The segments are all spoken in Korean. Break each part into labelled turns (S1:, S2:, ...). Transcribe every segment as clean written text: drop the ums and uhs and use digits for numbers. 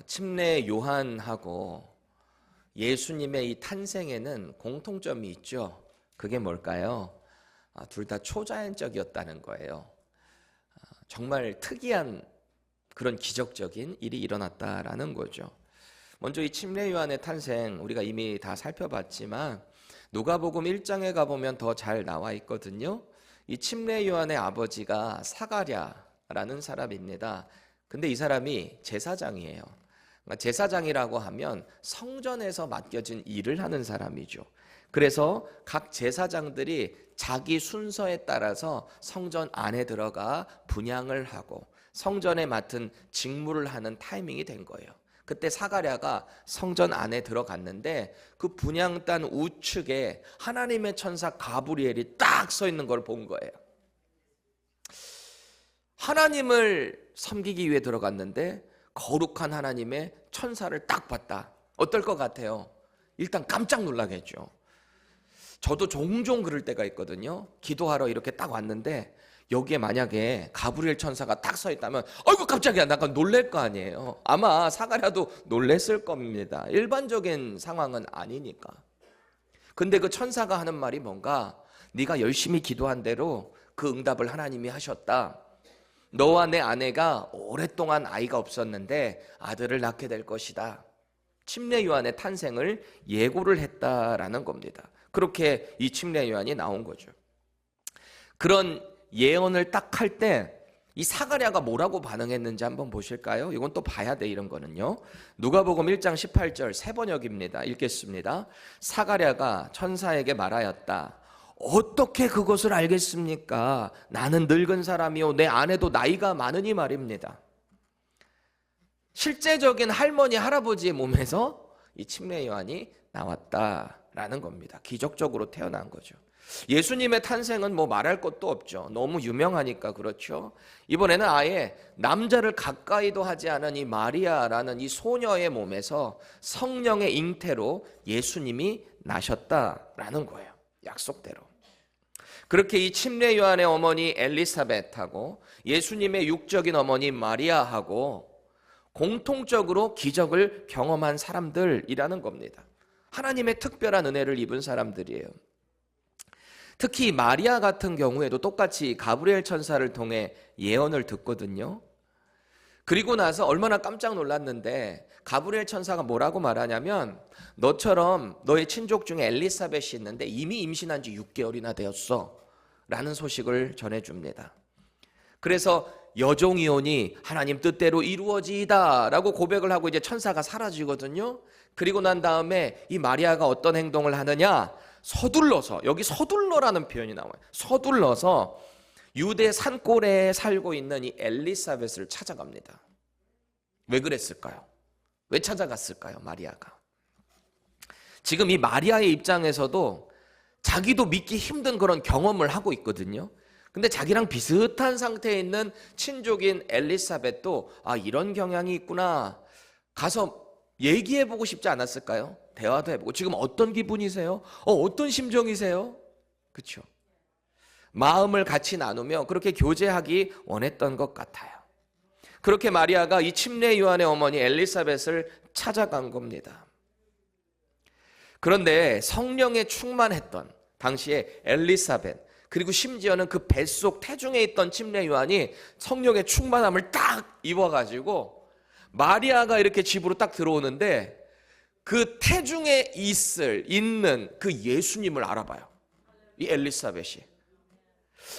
S1: 침례 요한하고 예수님의 이 탄생에는 공통점이 있죠. 그게 뭘까요? 둘 다 초자연적이었다는 거예요. 정말 특이한 그런 기적적인 일이 일어났다라는 거죠. 먼저 이 침례 요한의 탄생 우리가 이미 다 살펴봤지만 누가복음 1장에 가보면 더 잘 나와 있거든요. 이 침례 요한의 아버지가 사가랴라는 사람입니다. 근데 이 사람이 제사장이에요. 제사장이라고 하면 성전에서 맡겨진 일을 하는 사람이죠. 그래서 각 제사장들이 자기 순서에 따라서 성전 안에 들어가 분향을 하고 성전에 맡은 직무를 하는 타이밍이 된 거예요. 그때 사가랴가 성전 안에 들어갔는데 그 분향단 우측에 하나님의 천사 가브리엘이 딱 서 있는 걸 본 거예요. 하나님을 섬기기 위해 들어갔는데 거룩한 하나님의 천사를 딱 봤다. 어떨 것 같아요? 일단 깜짝 놀라겠죠. 저도 종종 그럴 때가 있거든요. 기도하러 이렇게 딱 왔는데 여기에 만약에 가브리엘 천사가 딱 서 있다면 아이고 깜짝이야, 나 놀랄 거 아니에요. 아마 사가랴도 놀랬을 겁니다. 일반적인 상황은 아니니까. 근데 그 천사가 하는 말이 뭔가, 네가 열심히 기도한 대로 그 응답을 하나님이 하셨다. 너와 내 아내가 오랫동안 아이가 없었는데 아들을 낳게 될 것이다. 침례 요한의 탄생을 예고를 했다라는 겁니다. 그렇게 이 침례 요한이 나온 거죠. 그런 예언을 딱 할 때 이 사가랴가 뭐라고 반응했는지 한번 보실까요? 이건 또 봐야 돼, 이런 거는요. 누가복음 1장 18절 새 번역입니다. 읽겠습니다. 사가랴가 천사에게 말하였다. 어떻게 그것을 알겠습니까? 나는 늙은 사람이요 내 아내도 나이가 많으니 말입니다. 실제적인 할머니 할아버지의 몸에서 이 침례 요한이 나왔다라는 겁니다. 기적적으로 태어난 거죠. 예수님의 탄생은 뭐 말할 것도 없죠. 너무 유명하니까 그렇죠. 이번에는 아예 남자를 가까이도 하지 않은 이 마리아라는 이 소녀의 몸에서 성령의 잉태로 예수님이 나셨다라는 거예요. 약속대로. 그렇게 이 침례 요한의 어머니 엘리사벳하고 예수님의 육적인 어머니 마리아하고 공통적으로 기적을 경험한 사람들이라는 겁니다. 하나님의 특별한 은혜를 입은 사람들이에요. 특히 마리아 같은 경우에도 똑같이 가브리엘 천사를 통해 예언을 듣거든요. 그리고 나서 얼마나 깜짝 놀랐는데 가브리엘 천사가 뭐라고 말하냐면, 너처럼 너의 친족 중에 엘리사벳이 있는데 이미 임신한 지 6개월이나 되었어 라는 소식을 전해줍니다. 그래서 여종이오니 하나님 뜻대로 이루어지이다 라고 고백을 하고 이제 천사가 사라지거든요. 그리고 난 다음에 이 마리아가 어떤 행동을 하느냐, 서둘러서, 여기 서둘러라는 표현이 나와요. 서둘러서 유대 산골에 살고 있는 이 엘리사벳을 찾아갑니다. 왜 그랬을까요? 왜 찾아갔을까요, 마리아가? 지금 이 마리아의 입장에서도 자기도 믿기 힘든 그런 경험을 하고 있거든요. 근데 자기랑 비슷한 상태에 있는 친족인 엘리사벳도 이런 경향이 있구나, 가서 얘기해보고 싶지 않았을까요? 대화도 해보고, 지금 어떤 기분이세요? 어떤 심정이세요? 그렇죠? 마음을 같이 나누며 그렇게 교제하기 원했던 것 같아요. 그렇게 마리아가 이 침례 요한의 어머니 엘리사벳을 찾아간 겁니다. 그런데 성령에 충만했던 당시에 엘리사벳, 그리고 심지어는 그 뱃속 태중에 있던 침례 요한이 성령의 충만함을 딱 입어가지고 마리아가 이렇게 집으로 딱 들어오는데 그 태중에 있는 그 예수님을 알아봐요, 이 엘리사벳이.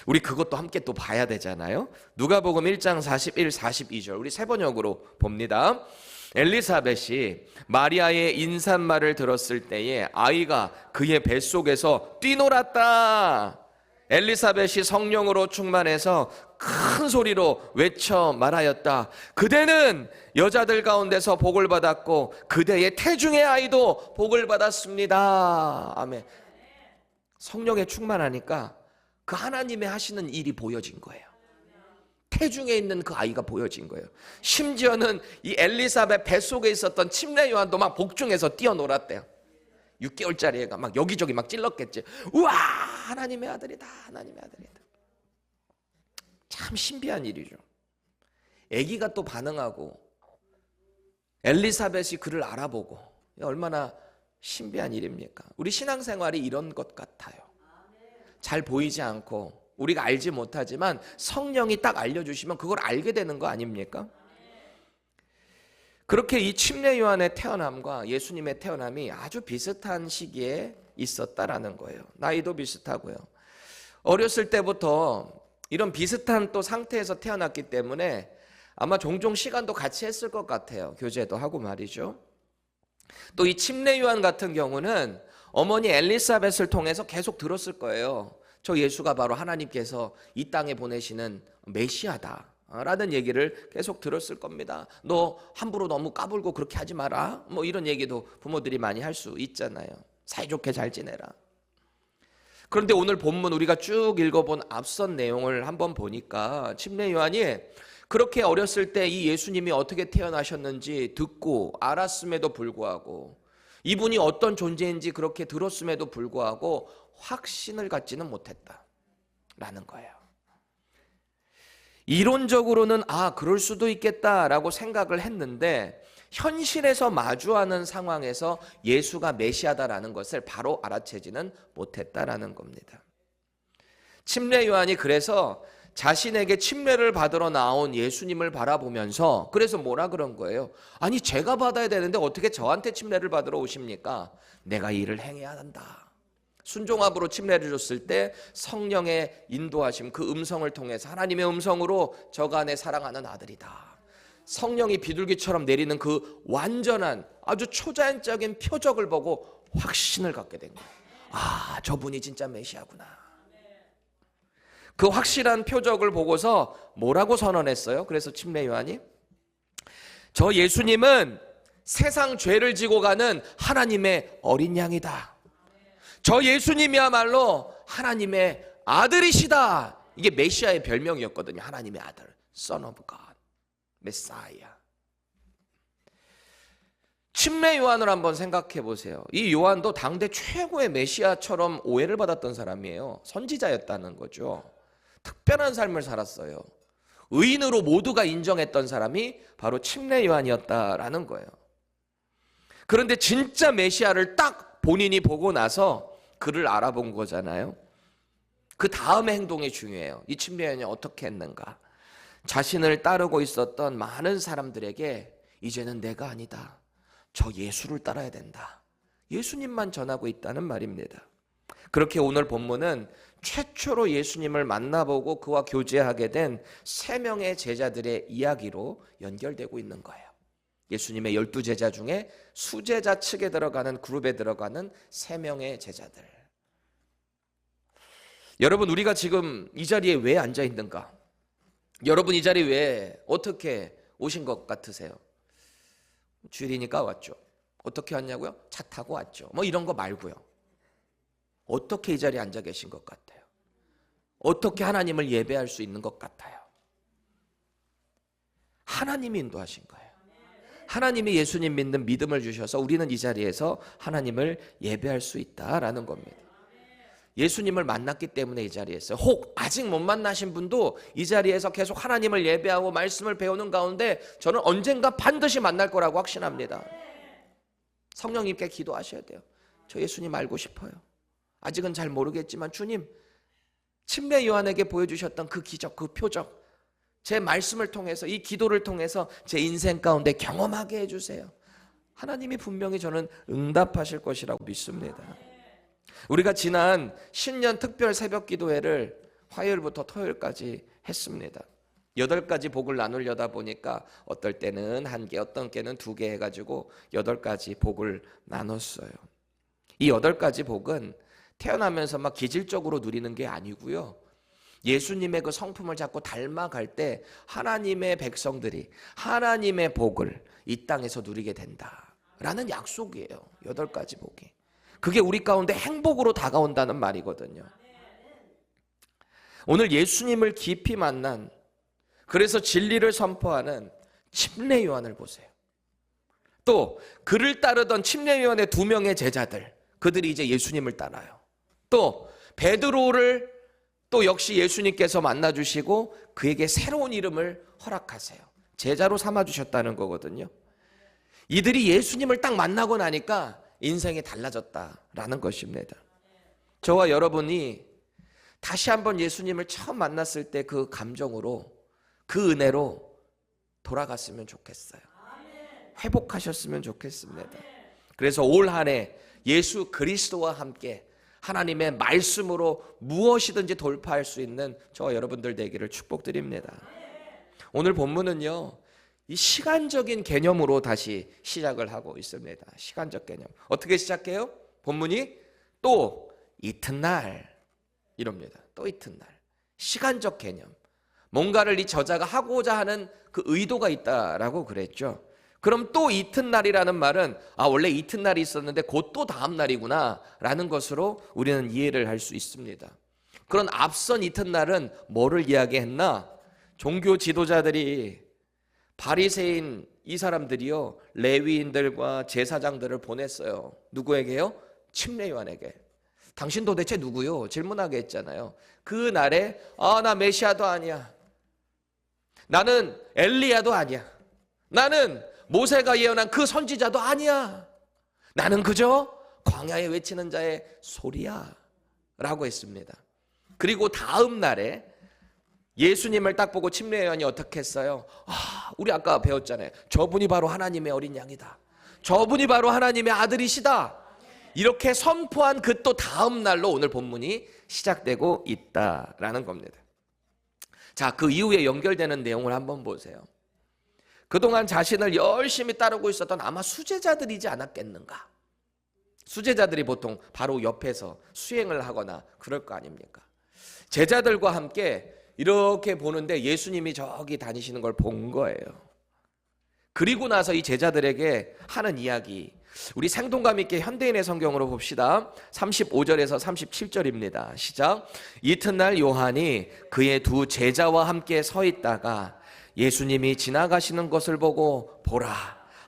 S1: 우리 그것도 함께 또 봐야 되잖아요. 누가복음 1장 41, 42절 우리 새 번역으로 봅니다. 엘리사벳이 마리아의 인사말을 들었을 때에 아이가 그의 뱃속에서 뛰놀았다. 엘리사벳이 성령으로 충만해서 큰 소리로 외쳐 말하였다. 그대는 여자들 가운데서 복을 받았고 그대의 태중의 아이도 복을 받았습니다. 아멘. 성령에 충만하니까 그 하나님의 하시는 일이 보여진 거예요. 태중에 있는 그 아이가 보여진 거예요. 심지어는 이 엘리사벳 뱃속에 있었던 침례 요한도 막 복중에서 뛰어놀았대요. 6개월짜리 애가 막 여기저기 막 찔렀겠지. 우와, 하나님의 아들이다, 하나님의 아들이다. 참 신비한 일이죠. 아기가 또 반응하고 엘리사벳이 그를 알아보고, 얼마나 신비한 일입니까? 우리 신앙생활이 이런 것 같아요. 잘 보이지 않고 우리가 알지 못하지만 성령이 딱 알려주시면 그걸 알게 되는 거 아닙니까? 그렇게 이 침례 요한의 태어남과 예수님의 태어남이 아주 비슷한 시기에 있었다라는 거예요. 나이도 비슷하고요. 어렸을 때부터 이런 비슷한 또 상태에서 태어났기 때문에 아마 종종 시간도 같이 했을 것 같아요. 교제도 하고 말이죠. 또 이 침례 요한 같은 경우는 어머니 엘리사벳을 통해서 계속 들었을 거예요. 저 예수가 바로 하나님께서 이 땅에 보내시는 메시아다 라는 얘기를 계속 들었을 겁니다. 너 함부로 너무 까불고 그렇게 하지 마라, 뭐 이런 얘기도 부모들이 많이 할 수 있잖아요. 사이좋게 잘 지내라. 그런데 오늘 본문 우리가 쭉 읽어본 앞선 내용을 한번 보니까 침례 요한이 그렇게 어렸을 때 이 예수님이 어떻게 태어나셨는지 듣고 알았음에도 불구하고, 이분이 어떤 존재인지 그렇게 들었음에도 불구하고 확신을 갖지는 못했다라는 거예요. 이론적으로는 그럴 수도 있겠다라고 생각을 했는데 현실에서 마주하는 상황에서 예수가 메시아다라는 것을 바로 알아채지는 못했다라는 겁니다. 침례 요한이 그래서 자신에게 침례를 받으러 나온 예수님을 바라보면서 그래서 뭐라 그런 거예요? 아니, 제가 받아야 되는데 어떻게 저한테 침례를 받으러 오십니까? 내가 이 일을 행해야 한다. 순종함으로 침례를 줬을 때 성령의 인도하심, 그 음성을 통해서 하나님의 음성으로 저가 내 사랑하는 아들이다. 성령이 비둘기처럼 내리는 그 완전한 아주 초자연적인 표적을 보고 확신을 갖게 된 거예요. 저분이 진짜 메시아구나. 그 확실한 표적을 보고서 뭐라고 선언했어요? 그래서 침례 요한이 저 예수님은 세상 죄를 지고 가는 하나님의 어린 양이다. 저 예수님이야말로 하나님의 아들이시다. 이게 메시아의 별명이었거든요. 하나님의 아들, Son of God, 메사이아. 침례 요한을 한번 생각해 보세요. 이 요한도 당대 최고의 메시아처럼 오해를 받았던 사람이에요. 선지자였다는 거죠. 특별한 삶을 살았어요. 의인으로 모두가 인정했던 사람이 바로 침례 요한이었다라는 거예요. 그런데 진짜 메시아를 딱 본인이 보고 나서 그를 알아본 거잖아요. 그 다음의 행동이 중요해요. 이 침례 요한이 어떻게 했는가? 자신을 따르고 있었던 많은 사람들에게 이제는 내가 아니다, 저 예수를 따라야 된다, 예수님만 전하고 있다는 말입니다. 그렇게 오늘 본문은 최초로 예수님을 만나보고 그와 교제하게 된 3명의 제자들의 이야기로 연결되고 있는 거예요. 예수님의 12제자 중에 수제자 측에 들어가는 그룹에 들어가는 3명의 제자들. 여러분, 우리가 지금 이 자리에 왜 앉아 있는가? 여러분, 이 자리에 왜 어떻게 오신 것 같으세요? 주일이니까 왔죠. 어떻게 왔냐고요? 차 타고 왔죠. 뭐 이런 거 말고요. 어떻게 이 자리에 앉아 계신 것 같아요? 어떻게 하나님을 예배할 수 있는 것 같아요? 하나님이 인도하신 거예요. 하나님이 예수님 믿는 믿음을 주셔서 우리는 이 자리에서 하나님을 예배할 수 있다라는 겁니다. 예수님을 만났기 때문에 이 자리에 있어요. 혹 아직 못 만나신 분도 이 자리에서 계속 하나님을 예배하고 말씀을 배우는 가운데 저는 언젠가 반드시 만날 거라고 확신합니다. 성령님께 기도하셔야 돼요. 저 예수님 알고 싶어요. 아직은 잘 모르겠지만 주님, 침례 요한에게 보여주셨던 그 기적, 그 표적, 제 말씀을 통해서, 이 기도를 통해서 제 인생 가운데 경험하게 해주세요. 하나님이 분명히 저는 응답하실 것이라고 믿습니다. 우리가 지난 신년 특별 새벽 기도회를 화요일부터 토요일까지 했습니다. 8가지 복을 나누려다 보니까 어떨 때는 1개, 어떤 때는 2개 해가지고 8가지 복을 나눴어요. 이 8가지 복은 태어나면서 막 기질적으로 누리는 게 아니고요. 예수님의 그 성품을 자꾸 닮아갈 때 하나님의 백성들이 하나님의 복을 이 땅에서 누리게 된다라는 약속이에요. 8가지 복이. 그게 우리 가운데 행복으로 다가온다는 말이거든요. 오늘 예수님을 깊이 만난, 그래서 진리를 선포하는 침례 요한을 보세요. 또 그를 따르던 침례 요한의 2명의 제자들, 그들이 이제 예수님을 따라요. 또 베드로를 또 역시 예수님께서 만나주시고 그에게 새로운 이름을 허락하세요. 제자로 삼아주셨다는 거거든요. 이들이 예수님을 딱 만나고 나니까 인생이 달라졌다라는 것입니다. 저와 여러분이 다시 한번 예수님을 처음 만났을 때 그 감정으로, 그 은혜로 돌아갔으면 좋겠어요. 회복하셨으면 좋겠습니다. 그래서 올 한 해 예수 그리스도와 함께 하나님의 말씀으로 무엇이든지 돌파할 수 있는 저와 여러분들 되기를 축복드립니다. 오늘 본문은요, 이 시간적인 개념으로 다시 시작을 하고 있습니다. 시간적 개념. 어떻게 시작해요? 본문이 또 이튿날 이럽니다. 또 이튿날. 시간적 개념. 뭔가를 이 저자가 하고자 하는 그 의도가 있다라고 그랬죠. 그럼 또 이튿날이라는 말은 원래 이튿날이 있었는데 곧 또 다음 날이구나 라는 것으로 우리는 이해를 할 수 있습니다. 그런 앞선 이튿날은 뭐를 이야기했나? 종교 지도자들이, 바리새인 이 사람들이요, 레위인들과 제사장들을 보냈어요. 누구에게요? 침례 요한에게. 당신 도대체 누구요? 질문하게 했잖아요. 그 날에 나 메시아도 아니야. 나는 엘리야도 아니야. 나는 모세가 예언한 그 선지자도 아니야. 나는 그저 광야에 외치는 자의 소리야 라고 했습니다. 그리고 다음 날에 예수님을 딱 보고 침례 요한이 어떻게 했어요? 우리 아까 배웠잖아요. 저분이 바로 하나님의 어린 양이다. 저분이 바로 하나님의 아들이시다. 이렇게 선포한 그 또 다음 날로 오늘 본문이 시작되고 있다라는 겁니다. 자, 그 이후에 연결되는 내용을 한번 보세요. 그동안 자신을 열심히 따르고 있었던 아마 수제자들이지 않았겠는가? 수제자들이 보통 바로 옆에서 수행을 하거나 그럴 거 아닙니까? 제자들과 함께 이렇게 보는데 예수님이 저기 다니시는 걸 본 거예요. 그리고 나서 이 제자들에게 하는 이야기, 우리 생동감 있게 현대인의 성경으로 봅시다. 35절에서 37절입니다. 시작. 이튿날 요한이 그의 두 제자와 함께 서 있다가 예수님이 지나가시는 것을 보고 보라,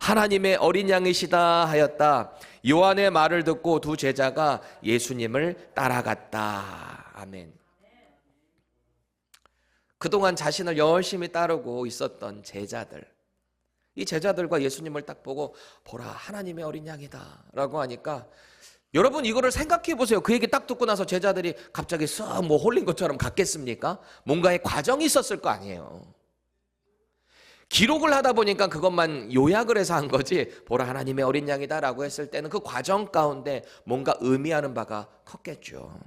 S1: 하나님의 어린 양이시다 하였다. 요한의 말을 듣고 두 제자가 예수님을 따라갔다. 아멘. 그동안 자신을 열심히 따르고 있었던 제자들, 이 제자들과 예수님을 딱 보고 보라, 하나님의 어린 양이다 라고 하니까, 여러분 이거를 생각해 보세요. 그 얘기 딱 듣고 나서 제자들이 갑자기 쓱 홀린 것처럼 갔겠습니까? 뭔가의 과정이 있었을 거 아니에요. 기록을 하다 보니까 그것만 요약을 해서 한 거지, 보라 하나님의 어린 양이다 라고 했을 때는 그 과정 가운데 뭔가 의미하는 바가 컸겠죠.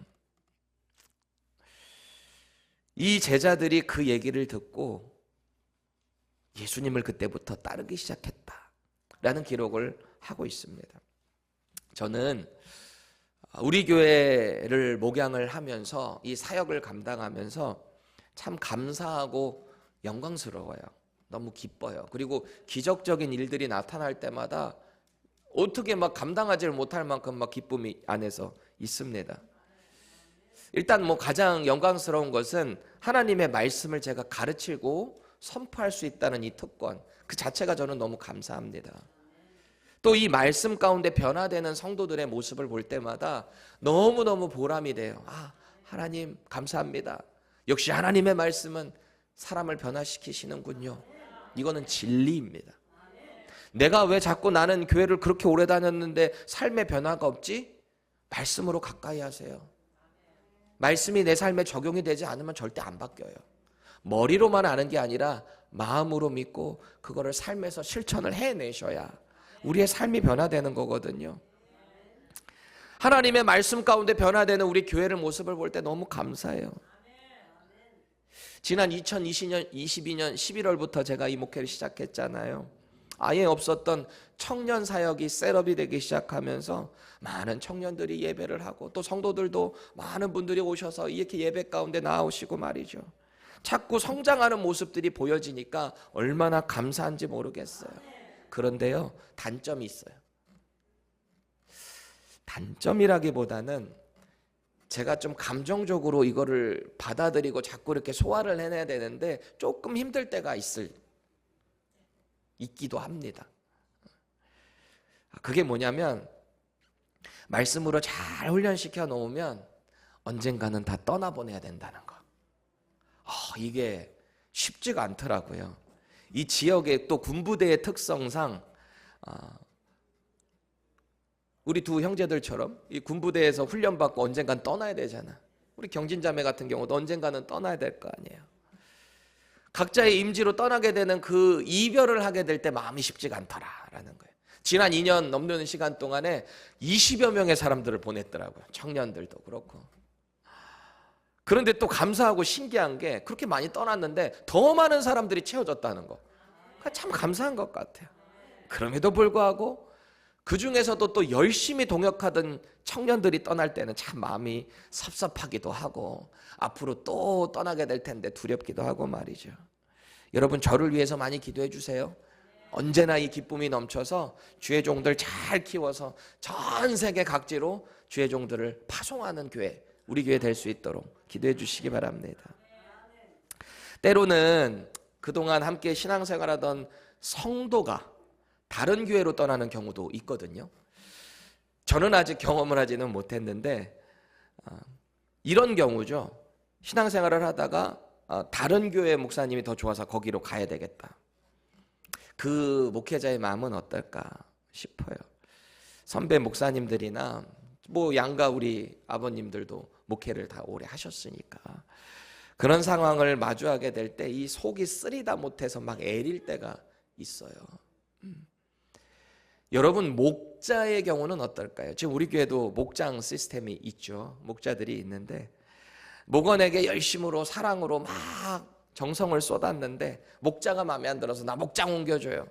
S1: 이 제자들이 그 얘기를 듣고 예수님을 그때부터 따르기 시작했다라는 기록을 하고 있습니다. 저는 우리 교회를 목양을 하면서 이 사역을 감당하면서 참 감사하고 영광스러워요. 너무 기뻐요. 그리고 기적적인 일들이 나타날 때마다 어떻게 막 감당하지 못할 만큼 막 기쁨이 안에서 있습니다. 일단 가장 영광스러운 것은 하나님의 말씀을 제가 가르치고 선포할 수 있다는 이 특권, 그 자체가 저는 너무 감사합니다. 또 이 말씀 가운데 변화되는 성도들의 모습을 볼 때마다 너무너무 보람이 돼요. 하나님 감사합니다. 역시 하나님의 말씀은 사람을 변화시키시는군요. 이거는 진리입니다. 내가 왜 자꾸 나는 교회를 그렇게 오래 다녔는데 삶의 변화가 없지? 말씀으로 가까이 하세요. 말씀이 내 삶에 적용이 되지 않으면 절대 안 바뀌어요. 머리로만 아는 게 아니라 마음으로 믿고 그거를 삶에서 실천을 해내셔야 우리의 삶이 변화되는 거거든요. 하나님의 말씀 가운데 변화되는 우리 교회를 모습을 볼 때 너무 감사해요. 지난 2022년 11월부터 제가 이 목회를 시작했잖아요. 아예 없었던 청년 사역이 셋업이 되기 시작하면서 많은 청년들이 예배를 하고 또 성도들도 많은 분들이 오셔서 이렇게 예배 가운데 나오시고 말이죠. 자꾸 성장하는 모습들이 보여지니까 얼마나 감사한지 모르겠어요. 그런데요, 단점이 있어요. 단점이라기보다는 제가 좀 감정적으로 이거를 받아들이고 자꾸 이렇게 소화를 해내야 되는데 조금 힘들 때가 있기도 합니다. 그게 뭐냐면 말씀으로 잘 훈련시켜 놓으면 언젠가는 다 떠나보내야 된다는 거. 이게 쉽지가 않더라고요. 이 지역의 또 군부대의 특성상 우리 두 형제들처럼 이 군부대에서 훈련받고 언젠간 떠나야 되잖아. 우리 경진자매 같은 경우도 언젠가는 떠나야 될 거 아니에요. 각자의 임지로 떠나게 되는 그 이별을 하게 될 때 마음이 쉽지가 않더라라는 거예요. 지난 2년 넘는 시간 동안에 20여 명의 사람들을 보냈더라고요. 청년들도 그렇고. 그런데 또 감사하고 신기한 게 그렇게 많이 떠났는데 더 많은 사람들이 채워졌다는 거. 참 감사한 것 같아요. 그럼에도 불구하고 그 중에서도 또 열심히 동역하던 청년들이 떠날 때는 참 마음이 섭섭하기도 하고 앞으로 또 떠나게 될 텐데 두렵기도 하고 말이죠. 여러분 저를 위해서 많이 기도해 주세요. 언제나 이 기쁨이 넘쳐서 주의 종들 잘 키워서 전 세계 각지로 주의 종들을 파송하는 교회, 우리 교회 될 수 있도록 기도해 주시기 바랍니다. 때로는 그동안 함께 신앙생활하던 성도가 다른 교회로 떠나는 경우도 있거든요. 저는 아직 경험을 하지는 못했는데 이런 경우죠. 신앙생활을 하다가 다른 교회 목사님이 더 좋아서 거기로 가야 되겠다. 그 목회자의 마음은 어떨까 싶어요. 선배 목사님들이나 뭐 양가 우리 아버님들도 목회를 다 오래 하셨으니까 그런 상황을 마주하게 될 때 이 속이 쓰리다 못해서 막 애릴 때가 있어요. 여러분 목자의 경우는 어떨까요? 지금 우리 교회도 목장 시스템이 있죠. 목자들이 있는데 목원에게 열심으로 사랑으로 막 정성을 쏟았는데 목자가 마음에 안 들어서 나 목장 옮겨줘요.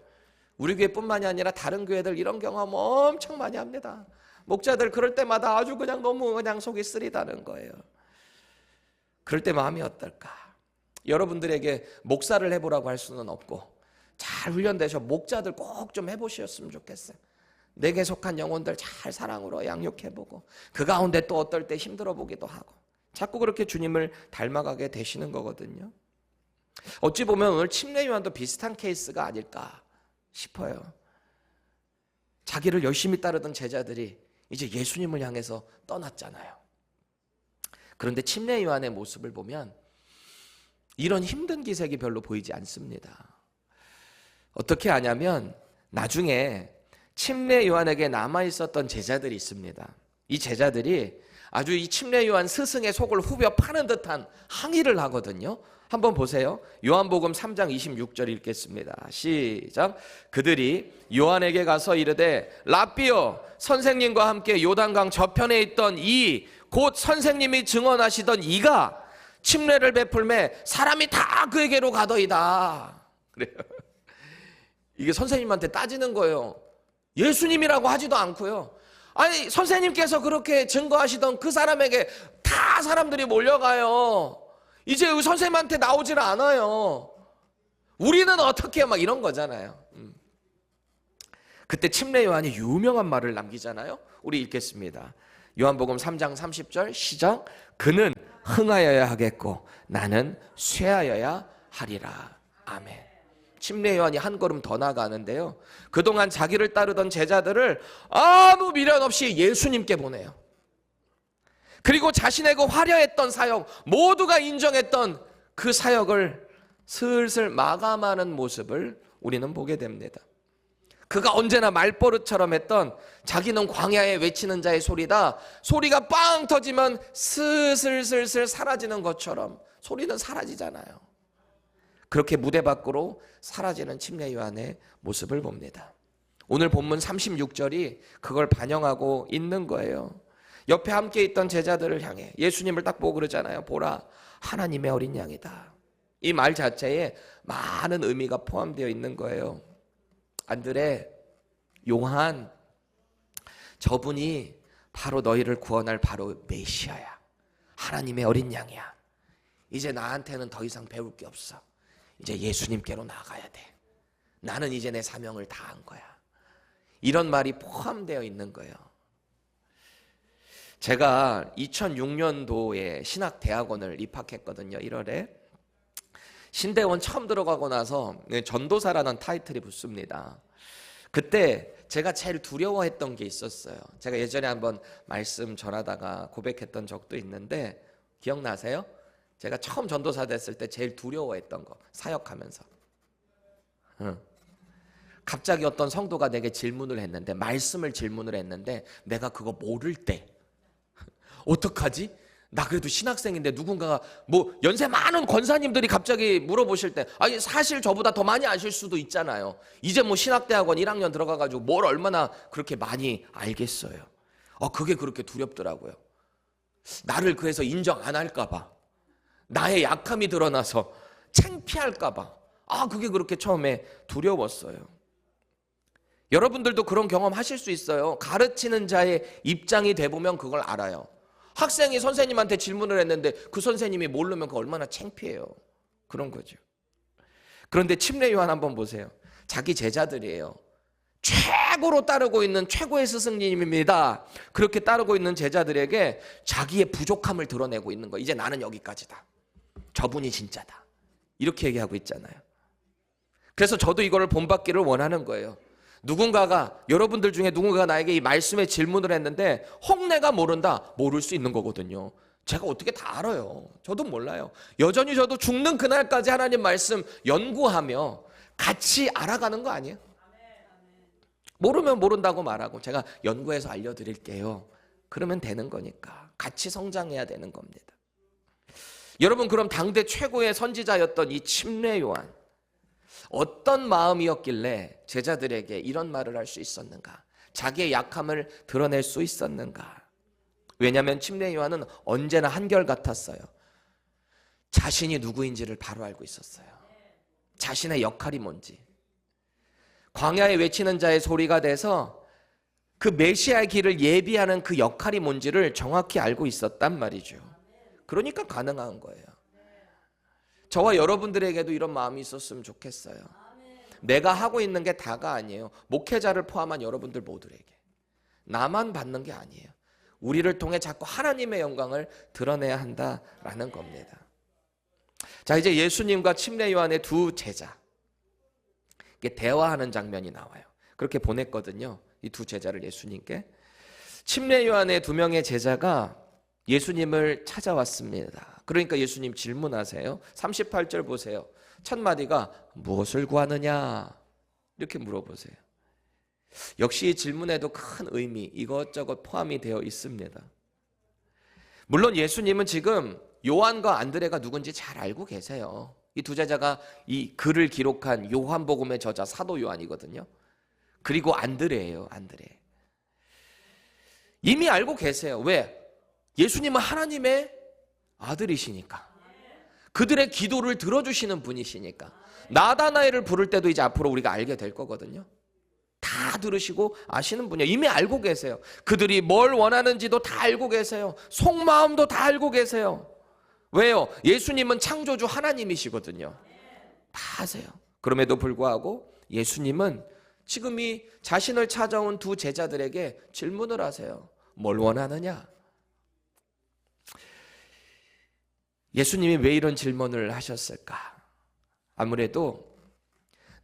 S1: 우리 교회뿐만이 아니라 다른 교회들 이런 경험 엄청 많이 합니다. 목자들 그럴 때마다 아주 그냥 너무 그냥 속이 쓰리다는 거예요. 그럴 때 마음이 어떨까? 여러분들에게 목사를 해보라고 할 수는 없고 잘 훈련되셔 목자들 꼭 좀 해보셨으면 좋겠어요. 내게 속한 영혼들 잘 사랑으로 양육해보고 그 가운데 또 어떨 때 힘들어 보기도 하고 자꾸 그렇게 주님을 닮아가게 되시는 거거든요. 어찌 보면 오늘 침례요한도 비슷한 케이스가 아닐까 싶어요. 자기를 열심히 따르던 제자들이 이제 예수님을 향해서 떠났잖아요. 그런데 침례요한의 모습을 보면 이런 힘든 기색이 별로 보이지 않습니다. 어떻게 하냐면 나중에 침례 요한에게 남아있었던 제자들이 있습니다. 이 제자들이 아주 이 침례 요한 스승의 속을 후벼 파는 듯한 항의를 하거든요. 한번 보세요. 요한복음 3장 26절 읽겠습니다. 시작. 그들이 요한에게 가서 이르되 랍비여 선생님과 함께 요단강 저편에 있던 이 곧 선생님이 증언하시던 이가 침례를 베풀매 사람이 다 그에게로 가더이다. 그래요. 이게 선생님한테 따지는 거예요. 예수님이라고 하지도 않고요. 아니 선생님께서 그렇게 증거하시던 그 사람에게 다 사람들이 몰려가요. 이제 선생님한테 나오질 않아요. 우리는 어떻게 막 이런 거잖아요. 그때 침례 요한이 유명한 말을 남기잖아요. 우리 읽겠습니다. 요한복음 3장 30절 시작. 그는 흥하여야 하겠고 나는 쇠하여야 하리라. 아멘. 침례 요한이 한 걸음 더 나가는데요. 그동안 자기를 따르던 제자들을 아무 미련 없이 예수님께 보내요. 그리고 자신의 그 화려했던 사역, 모두가 인정했던 그 사역을 슬슬 마감하는 모습을 우리는 보게 됩니다. 그가 언제나 말버릇처럼 했던 자기는 광야에 외치는 자의 소리다. 소리가 빵 터지면 슬슬 사라지는 것처럼 소리는 사라지잖아요. 그렇게 무대 밖으로 사라지는 침례 요한의 모습을 봅니다. 오늘 본문 36절이 그걸 반영하고 있는 거예요. 옆에 함께 있던 제자들을 향해 예수님을 딱 보고 그러잖아요. 보라, 하나님의 어린 양이다. 이 말 자체에 많은 의미가 포함되어 있는 거예요. 안드레, 요한, 저분이 바로 너희를 구원할 바로 메시아야. 하나님의 어린 양이야. 이제 나한테는 더 이상 배울 게 없어. 이제 예수님께로 나가야 돼. 나는 이제 내 사명을 다한 거야. 이런 말이 포함되어 있는 거예요. 제가 2006년도에 신학대학원을 입학했거든요. 1월에. 신대원 처음 들어가고 나서 전도사라는 타이틀이 붙습니다. 그때 제가 제일 두려워했던 게 있었어요. 제가 예전에 한번 말씀 전하다가 고백했던 적도 있는데 기억나세요? 제가 처음 전도사 됐을 때 제일 두려워했던 거, 사역하면서. 갑자기 어떤 성도가 내게 질문을 했는데, 말씀을 질문을 했는데 내가 그거 모를 때 어떡하지? 나 그래도 신학생인데 누군가가 뭐 연세 많은 권사님들이 갑자기 물어보실 때, 아니 사실 저보다 더 많이 아실 수도 있잖아요. 이제 뭐 신학대학원 1학년 들어가가지고 뭘 얼마나 그렇게 많이 알겠어요. 그게 그렇게 두렵더라고요. 나를 그래서 인정 안 할까봐, 나의 약함이 드러나서 창피할까봐, 그게 그렇게 처음에 두려웠어요. 여러분들도 그런 경험 하실 수 있어요. 가르치는 자의 입장이 돼보면 그걸 알아요. 학생이 선생님한테 질문을 했는데 그 선생님이 모르면 그 얼마나 창피해요. 그런 거죠. 그런데 침례 요한 한번 보세요. 자기 제자들이에요. 최고로 따르고 있는 최고의 스승님입니다. 그렇게 따르고 있는 제자들에게 자기의 부족함을 드러내고 있는 거예요. 이제 나는 여기까지다. 저분이 진짜다. 이렇게 얘기하고 있잖아요. 그래서 저도 이거를 본받기를 원하는 거예요. 여러분들 중에 누군가가 나에게 이 말씀에 질문을 했는데 혹 내가 모른다, 모를 수 있는 거거든요. 제가 어떻게 다 알아요. 저도 몰라요. 여전히 저도 죽는 그날까지 하나님 말씀 연구하며 같이 알아가는 거 아니에요? 모르면 모른다고 말하고 제가 연구해서 알려드릴게요. 그러면 되는 거니까. 같이 성장해야 되는 겁니다. 여러분, 그럼 당대 최고의 선지자였던 이 침례 요한, 어떤 마음이었길래 제자들에게 이런 말을 할 수 있었는가? 자기의 약함을 드러낼 수 있었는가? 왜냐하면 침례 요한은 언제나 한결같았어요. 자신이 누구인지를 바로 알고 있었어요. 자신의 역할이 뭔지. 광야에 외치는 자의 소리가 돼서 그 메시아의 길을 예비하는 그 역할이 뭔지를 정확히 알고 있었단 말이죠. 그러니까 가능한 거예요. 저와 여러분들에게도 이런 마음이 있었으면 좋겠어요. 내가 하고 있는 게 다가 아니에요. 목회자를 포함한 여러분들 모두에게. 나만 받는 게 아니에요. 우리를 통해 자꾸 하나님의 영광을 드러내야 한다라는 겁니다. 자, 이제 예수님과 침례 요한의 두 제자, 이게 대화하는 장면이 나와요. 그렇게 보냈거든요. 이 두 제자를 예수님께. 침례 요한의 두 명의 제자가 예수님을 찾아왔습니다. 그러니까 예수님 질문하세요. 38절 보세요. 첫 마디가 무엇을 구하느냐? 이렇게 물어보세요. 역시 질문에도 큰 의미, 이것저것 포함이 되어 있습니다. 물론 예수님은 지금 요한과 안드레가 누군지 잘 알고 계세요. 이 두 제자가 이 글을 기록한 요한복음의 저자 사도 요한이거든요. 그리고 안드레예요. 안드레. 이미 알고 계세요. 왜? 예수님은 하나님의 아들이시니까. 그들의 기도를 들어주시는 분이시니까. 나다나엘을 부를 때도 이제 앞으로 우리가 알게 될 거거든요. 다 들으시고 아시는 분이에요. 이미 알고 계세요. 그들이 뭘 원하는지도 다 알고 계세요. 속마음도 다 알고 계세요. 왜요? 예수님은 창조주 하나님이시거든요. 다 아세요. 그럼에도 불구하고 예수님은 지금 이 자신을 찾아온 두 제자들에게 질문을 하세요. 뭘 원하느냐? 예수님이 왜 이런 질문을 하셨을까? 아무래도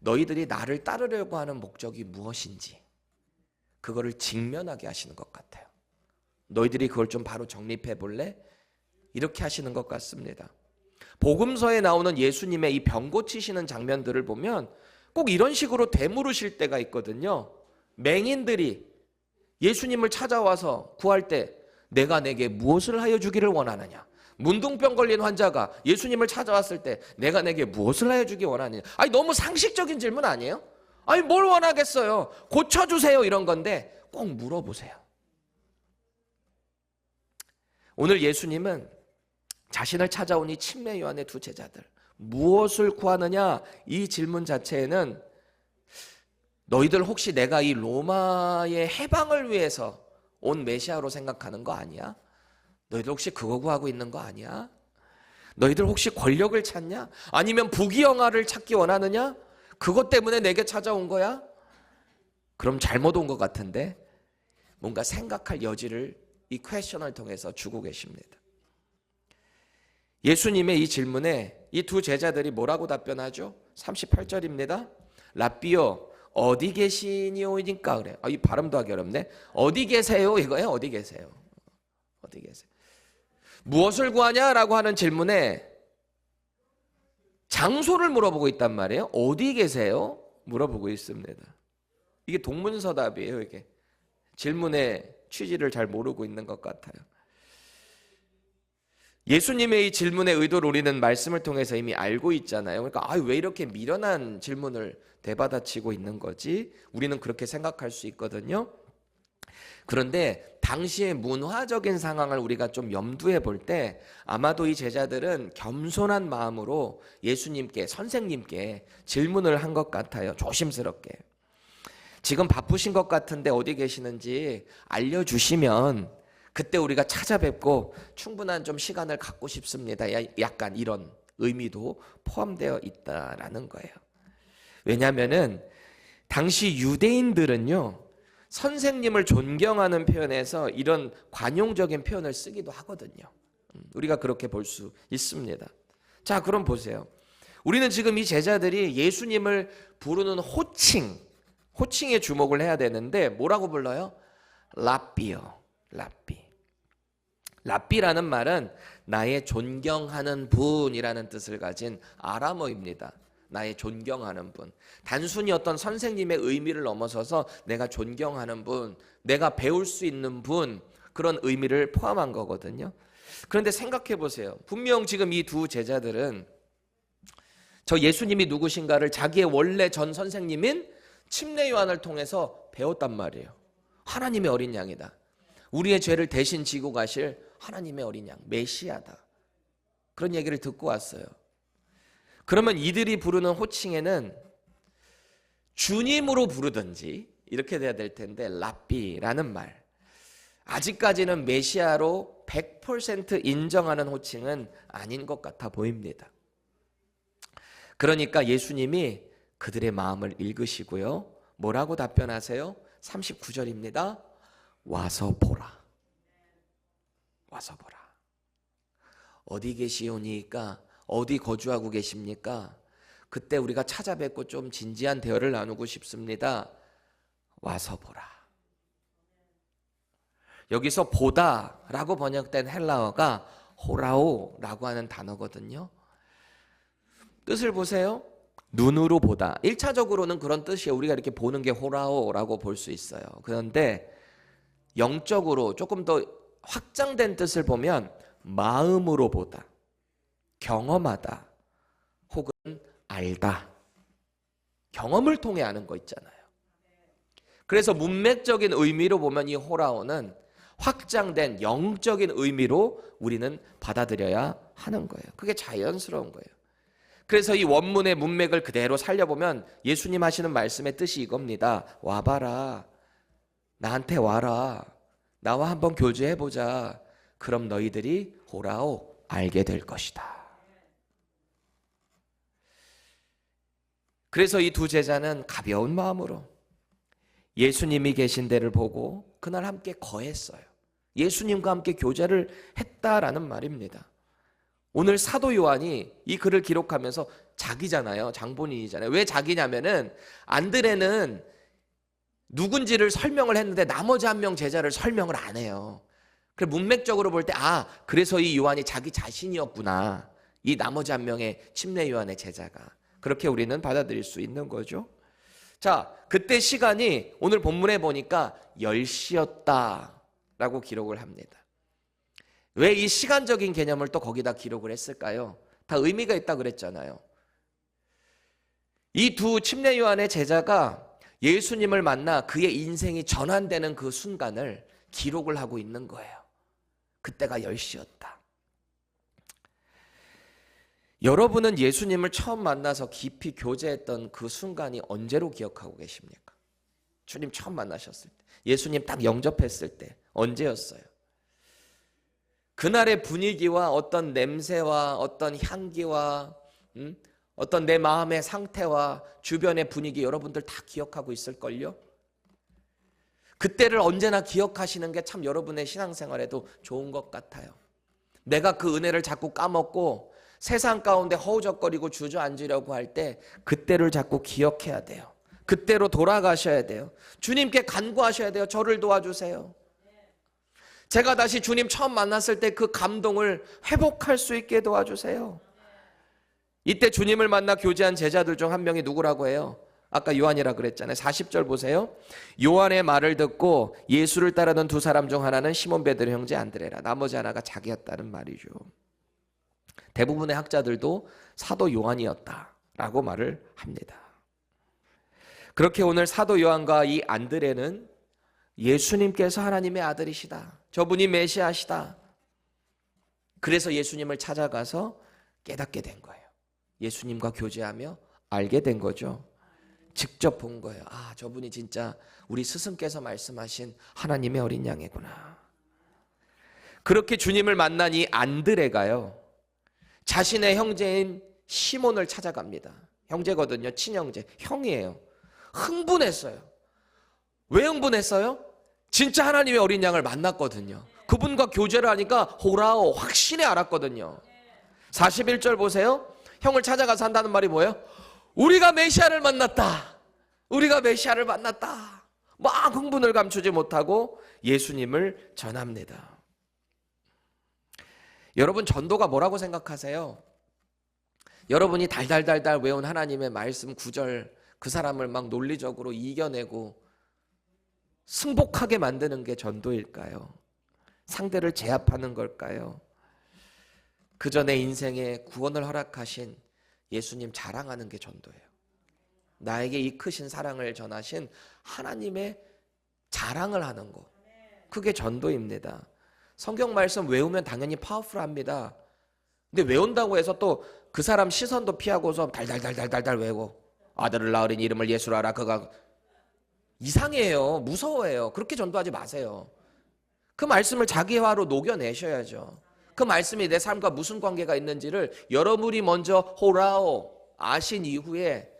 S1: 너희들이 나를 따르려고 하는 목적이 무엇인지 그거를 직면하게 하시는 것 같아요. 너희들이 그걸 좀 바로 정립해 볼래? 이렇게 하시는 것 같습니다. 복음서에 나오는 예수님의 이 병 고치시는 장면들을 보면 꼭 이런 식으로 되물으실 때가 있거든요. 맹인들이 예수님을 찾아와서 구할 때 내가 내게 무엇을 하여 주기를 원하느냐? 문둥병 걸린 환자가 예수님을 찾아왔을 때 내가 내게 무엇을 하여 주기 원하느냐? 아니 너무 상식적인 질문 아니에요? 아니 뭘 원하겠어요? 고쳐주세요 이런 건데 꼭 물어보세요. 오늘 예수님은 자신을 찾아온 이 침례 요한의 두 제자들 무엇을 구하느냐? 이 질문 자체에는 너희들 혹시 내가 이 로마의 해방을 위해서 온 메시아로 생각하는 거 아니야? 너희들 혹시 그거 구하고 있는 거 아니야? 너희들 혹시 권력을 찾냐? 아니면 부귀영화를 찾기 원하느냐? 그것 때문에 내게 찾아온 거야? 그럼 잘못 온 것 같은데 뭔가 생각할 여지를 이 퀘셔널을 통해서 주고 계십니다. 예수님의 이 질문에 이 두 제자들이 뭐라고 답변하죠? 38절입니다. 라삐요 어디 계시니오니까 그래요. 이 발음도 하기 어렵네. 어디 계세요 이거예요. 어디 계세요? 어디 계세요? 무엇을 구하냐라고 하는 질문에 장소를 물어보고 있단 말이에요. 어디 계세요? 물어보고 있습니다. 이게 동문서답이에요. 이게 질문의 취지를 잘 모르고 있는 것 같아요. 예수님의 이 질문의 의도를 우리는 말씀을 통해서 이미 알고 있잖아요. 그러니까 왜 이렇게 미련한 질문을 대받아치고 있는 거지? 우리는 그렇게 생각할 수 있거든요. 그런데 당시의 문화적인 상황을 우리가 좀 염두에 볼 때 아마도 이 제자들은 겸손한 마음으로 예수님께, 선생님께 질문을 한 것 같아요. 조심스럽게. 지금 바쁘신 것 같은데 어디 계시는지 알려주시면 그때 우리가 찾아뵙고 충분한 좀 시간을 갖고 싶습니다. 약간 이런 의미도 포함되어 있다라는 거예요. 왜냐하면은 당시 유대인들은요, 선생님을 존경하는 표현에서 이런 관용적인 표현을 쓰기도 하거든요. 우리가 그렇게 볼 수 있습니다. 자, 그럼 보세요. 우리는 지금 이 제자들이 예수님을 부르는 호칭에 주목을 해야 되는데 뭐라고 불러요? 라삐요. 라삐. 라삐라는 말은 나의 존경하는 분이라는 뜻을 가진 아람어입니다. 나의 존경하는 분. 단순히 어떤 선생님의 의미를 넘어서서 내가 존경하는 분, 내가 배울 수 있는 분, 그런 의미를 포함한 거거든요. 그런데 생각해 보세요. 분명 지금 이 두 제자들은 저 예수님이 누구신가를 자기의 원래 전 선생님인 침례 요한을 통해서 배웠단 말이에요. 하나님의 어린 양이다. 우리의 죄를 대신 지고 가실 하나님의 어린 양, 메시아다. 그런 얘기를 듣고 왔어요. 그러면 이들이 부르는 호칭에는 주님으로 부르든지 이렇게 돼야 될 텐데, 랍비라는 말, 아직까지는 메시아로 100% 인정하는 호칭은 아닌 것 같아 보입니다. 그러니까 예수님이 그들의 마음을 읽으시고요, 뭐라고 답변하세요? 39절입니다. 와서 보라. 와서 보라. 어디 계시오니까, 어디 거주하고 계십니까? 그때 우리가 찾아뵙고 좀 진지한 대화를 나누고 싶습니다. 와서 보라. 여기서 보다라고 번역된 헬라어가 호라오라고 하는 단어거든요. 뜻을 보세요. 눈으로 보다. 1차적으로는 그런 뜻이에요. 우리가 이렇게 보는 게 호라오라고 볼 수 있어요. 그런데 영적으로 조금 더 확장된 뜻을 보면 마음으로 보다, 경험하다, 혹은 알다. 경험을 통해 아는 거 있잖아요. 그래서 문맥적인 의미로 보면 이 호라오는 확장된 영적인 의미로 우리는 받아들여야 하는 거예요. 그게 자연스러운 거예요. 그래서 이 원문의 문맥을 그대로 살려보면 예수님 하시는 말씀의 뜻이 이겁니다. 와봐라. 나한테 와라. 나와 한번 교제해보자. 그럼 너희들이 호라오 알게 될 것이다. 그래서 이 두 제자는 가벼운 마음으로 예수님이 계신 데를 보고 그날 함께 거했어요. 예수님과 함께 교제를 했다라는 말입니다. 오늘 사도 요한이 이 글을 기록하면서 자기잖아요. 장본인이잖아요. 왜 자기냐면은 안드레는 누군지를 설명을 했는데 나머지 한 명 제자를 설명을 안 해요. 그래서 문맥적으로 볼 때 그래서 이 요한이 자기 자신이었구나. 이 나머지 한 명의 침례 요한의 제자가. 그렇게 우리는 받아들일 수 있는 거죠. 자, 그때 시간이 오늘 본문에 보니까 10시였다라고 기록을 합니다. 왜 이 시간적인 개념을 또 거기다 기록을 했을까요? 다 의미가 있다 그랬잖아요. 이 두 침례 요한의 제자가 예수님을 만나 그의 인생이 전환되는 그 순간을 기록을 하고 있는 거예요. 그때가 10시였다. 여러분은 예수님을 처음 만나서 깊이 교제했던 그 순간이 언제로 기억하고 계십니까? 주님 처음 만나셨을 때, 예수님 딱 영접했을 때 언제였어요? 그날의 분위기와 어떤 냄새와 어떤 향기와 어떤 내 마음의 상태와 주변의 분위기 여러분들 다 기억하고 있을걸요? 그때를 언제나 기억하시는 게 참 여러분의 신앙생활에도 좋은 것 같아요. 내가 그 은혜를 자꾸 까먹고 세상 가운데 허우적거리고 주저앉으려고 할 때 그때를 자꾸 기억해야 돼요. 그때로 돌아가셔야 돼요. 주님께 간구하셔야 돼요. 저를 도와주세요. 제가 다시 주님 처음 만났을 때 그 감동을 회복할 수 있게 도와주세요. 이때 주님을 만나 교제한 제자들 중 한 명이 누구라고 해요? 아까 요한이라 그랬잖아요. 40절 보세요. 요한의 말을 듣고 예수를 따르던 두 사람 중 하나는 시몬 베드로 형제 안드레라, 나머지 하나가 자기였다는 말이죠. 대부분의 학자들도 사도 요한이었다라고 말을 합니다. 그렇게 오늘 사도 요한과 이 안드레는 예수님께서 하나님의 아들이시다, 저분이 메시아시다, 그래서 예수님을 찾아가서 깨닫게 된 거예요. 예수님과 교제하며 알게 된 거죠. 직접 본 거예요. 아, 저분이 진짜 우리 스승께서 말씀하신 하나님의 어린 양이구나. 그렇게 주님을 만난 이 안드레가요, 자신의 형제인 시몬을 찾아갑니다. 형제거든요. 친형제, 형이에요. 흥분했어요. 왜 흥분했어요? 진짜 하나님의 어린 양을 만났거든요. 그분과 교제를 하니까 호라오, 확신에 알았거든요. 41절 보세요. 형을 찾아가서 한다는 말이 뭐예요? 우리가 메시아를 만났다. 우리가 메시아를 만났다. 막 흥분을 감추지 못하고 예수님을 전합니다. 여러분, 전도가 뭐라고 생각하세요? 여러분이 달달달달 외운 하나님의 말씀 구절, 그 사람을 막 논리적으로 이겨내고 승복하게 만드는 게 전도일까요? 상대를 제압하는 걸까요? 그저 내 인생에 구원을 허락하신 예수님 자랑하는 게 전도예요. 나에게 이 크신 사랑을 전하신 하나님의 자랑을 하는 거, 그게 전도입니다. 성경 말씀 외우면 당연히 파워풀합니다. 근데 외운다고 해서 또 그 사람 시선도 피하고서 달달달달달달 외우고 아들을 낳으린 이름을 예수로 하라, 그가 이상해요. 무서워해요. 그렇게 전도하지 마세요. 그 말씀을 자기화로 녹여내셔야죠. 그 말씀이 내 삶과 무슨 관계가 있는지를 여러분이 먼저 호라오 아신 이후에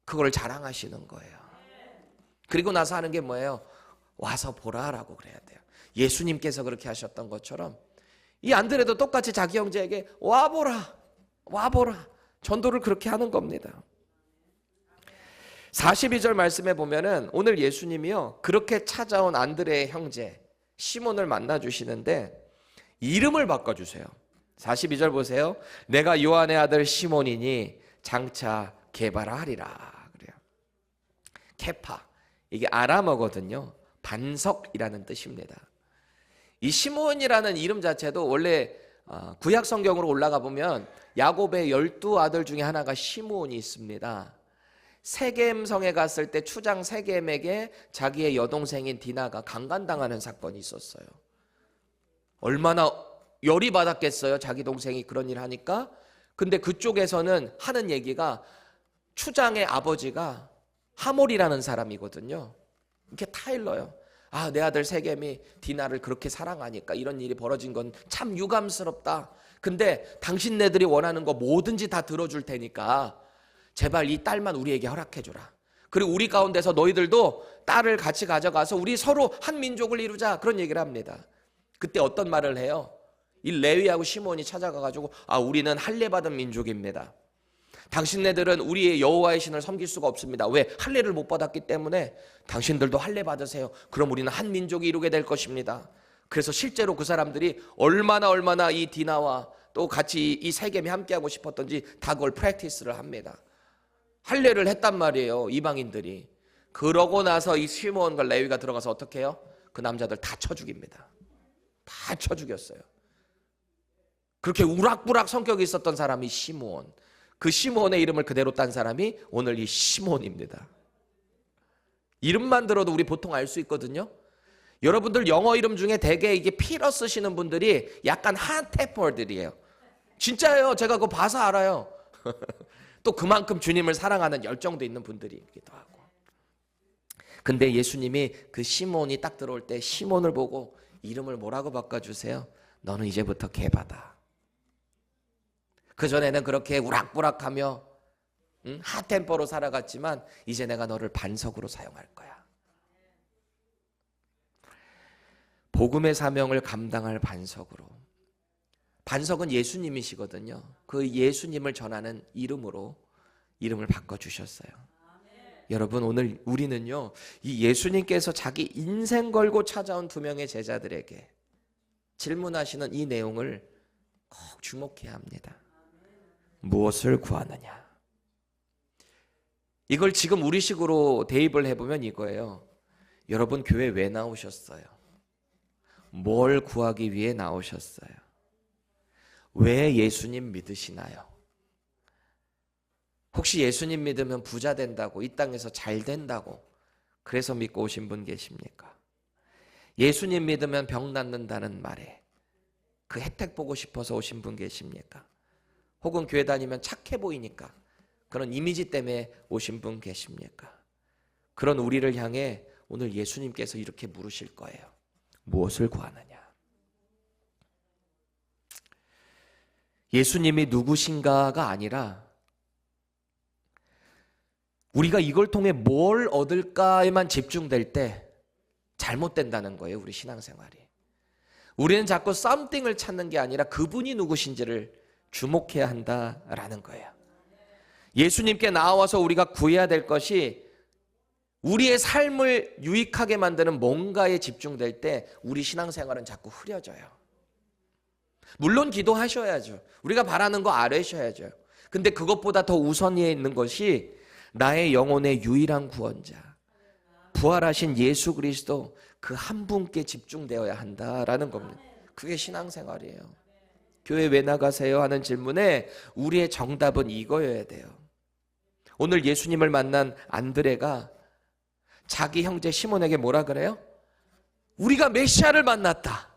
S1: 그걸 자랑하시는 거예요. 그리고 나서 하는 게 뭐예요? 와서 보라라고 그래야 돼요. 예수님께서 그렇게 하셨던 것처럼 이 안드레도 똑같이 자기 형제에게 와보라, 와보라, 전도를 그렇게 하는 겁니다. 42절 말씀에 보면은 오늘 예수님이요, 그렇게 찾아온 안드레의 형제 시몬을 만나 주시는데 이름을 바꿔주세요. 42절 보세요. 내가 요한의 아들 시몬이니 장차 게바라 하리라 그래요. 케파, 이게 아람어거든요. 반석이라는 뜻입니다. 이 시몬이라는 이름 자체도 원래 구약 성경으로 올라가 보면 야곱의 12아들 중에 하나가 시몬이 있습니다. 세겜 성에 갔을 때 추장 세겜에게 자기의 여동생인 디나가 강간당하는 사건이 있었어요. 얼마나 열이 받았겠어요, 자기 동생이 그런 일 하니까. 근데 그쪽에서는 하는 얘기가 추장의 아버지가 하몰이라는 사람이거든요. 이렇게 타일러요. 아, 내 아들 세겜이 디나를 그렇게 사랑하니까 이런 일이 벌어진 건 참 유감스럽다. 근데 당신네들이 원하는 거 뭐든지 다 들어줄 테니까 제발 이 딸만 우리에게 허락해줘라. 그리고 우리 가운데서 너희들도 딸을 같이 가져가서 우리 서로 한 민족을 이루자, 그런 얘기를 합니다. 그때 어떤 말을 해요? 이 레위하고 시몬이 찾아가가지고 아, 우리는 할례 받은 민족입니다. 당신네들은 우리의 여호와의 신을 섬길 수가 없습니다. 왜? 할례를 못 받았기 때문에 당신들도 할례 받으세요. 그럼 우리는 한 민족이 이루게 될 것입니다. 그래서 실제로 그 사람들이 얼마나 이 디나와 또 같이 이 세겜이 함께하고 싶었던지 다 그걸 프랙티스를 합니다. 할례를 했단 말이에요, 이방인들이. 그러고 나서 이 시몬과 레위가 들어가서 어떻게 해요? 그 남자들 다 쳐 죽입니다. 다 쳐 죽였어요. 그렇게 우락부락 성격이 있었던 사람이 시몬. 그 시몬의 이름을 그대로 딴 사람이 오늘 이 시몬입니다. 이름만 들어도 우리 보통 알 수 있거든요. 여러분들 영어 이름 중에 대개 이게 피러 쓰시는 분들이 약간 핫테퍼들이에요. 진짜예요. 제가 그거 봐서 알아요. 또 그만큼 주님을 사랑하는 열정도 있는 분들이기도 하고. 근데 예수님이 그 시몬이 딱 들어올 때 시몬을 보고 이름을 뭐라고 바꿔주세요? 너는 이제부터 게바다. 그전에는 그렇게 우락부락하며 핫템포로 살아갔지만 이제 내가 너를 반석으로 사용할 거야. 복음의 사명을 감당할 반석으로. 반석은 예수님이시거든요. 그 예수님을 전하는 이름으로 이름을 바꿔주셨어요. 여러분, 오늘 우리는요, 이 예수님께서 자기 인생 걸고 찾아온 두 명의 제자들에게 질문하시는 이 내용을 꼭 주목해야 합니다. 무엇을 구하느냐? 이걸 지금 우리식으로 대입을 해보면 이거예요. 여러분 교회 왜 나오셨어요? 뭘 구하기 위해 나오셨어요? 왜 예수님 믿으시나요? 혹시 예수님 믿으면 부자 된다고, 이 땅에서 잘 된다고 그래서 믿고 오신 분 계십니까? 예수님 믿으면 병 낫는다는 말에 그 혜택 보고 싶어서 오신 분 계십니까? 혹은 교회 다니면 착해 보이니까 그런 이미지 때문에 오신 분 계십니까? 그런 우리를 향해 오늘 예수님께서 이렇게 물으실 거예요. 무엇을 구하느냐? 예수님이 누구신가가 아니라 우리가 이걸 통해 뭘 얻을까에만 집중될 때 잘못된다는 거예요, 우리 신앙생활이. 우리는 자꾸 썸띵을 찾는 게 아니라 그분이 누구신지를 주목해야 한다라는 거예요. 예수님께 나와서 우리가 구해야 될 것이 우리의 삶을 유익하게 만드는 뭔가에 집중될 때 우리 신앙생활은 자꾸 흐려져요. 물론 기도하셔야죠. 우리가 바라는 거 아뢰셔야죠. 근데 그것보다 더 우선위에 있는 것이 나의 영혼의 유일한 구원자, 부활하신 예수 그리스도 그 한 분께 집중되어야 한다라는 겁니다. 그게 신앙생활이에요. 교회 왜 나가세요? 하는 질문에 우리의 정답은 이거여야 돼요. 오늘 예수님을 만난 안드레가 자기 형제 시몬에게 뭐라 그래요? 우리가 메시아를 만났다.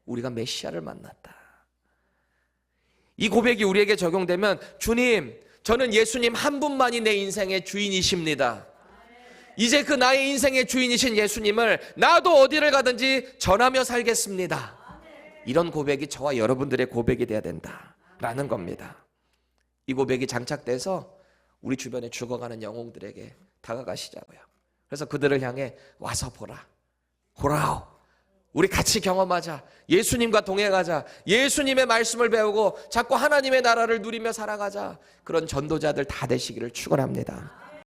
S1: 우리가 메시아를 만났다. 이 고백이 우리에게 적용되면 주님, 저는 예수님 한 분만이 내 인생의 주인이십니다. 이제 그 나의 인생의 주인이신 예수님을 나도 어디를 가든지 전하며 살겠습니다. 이런 고백이 저와 여러분들의 고백이 돼야 된다라는 겁니다. 이 고백이 장착돼서 우리 주변에 죽어가는 영혼들에게 다가가시자고요. 그래서 그들을 향해 와서 보라. 보라오. 우리 같이 경험하자. 예수님과 동행하자. 예수님의 말씀을 배우고 자꾸 하나님의 나라를 누리며 살아가자. 그런 전도자들 다 되시기를 축원합니다.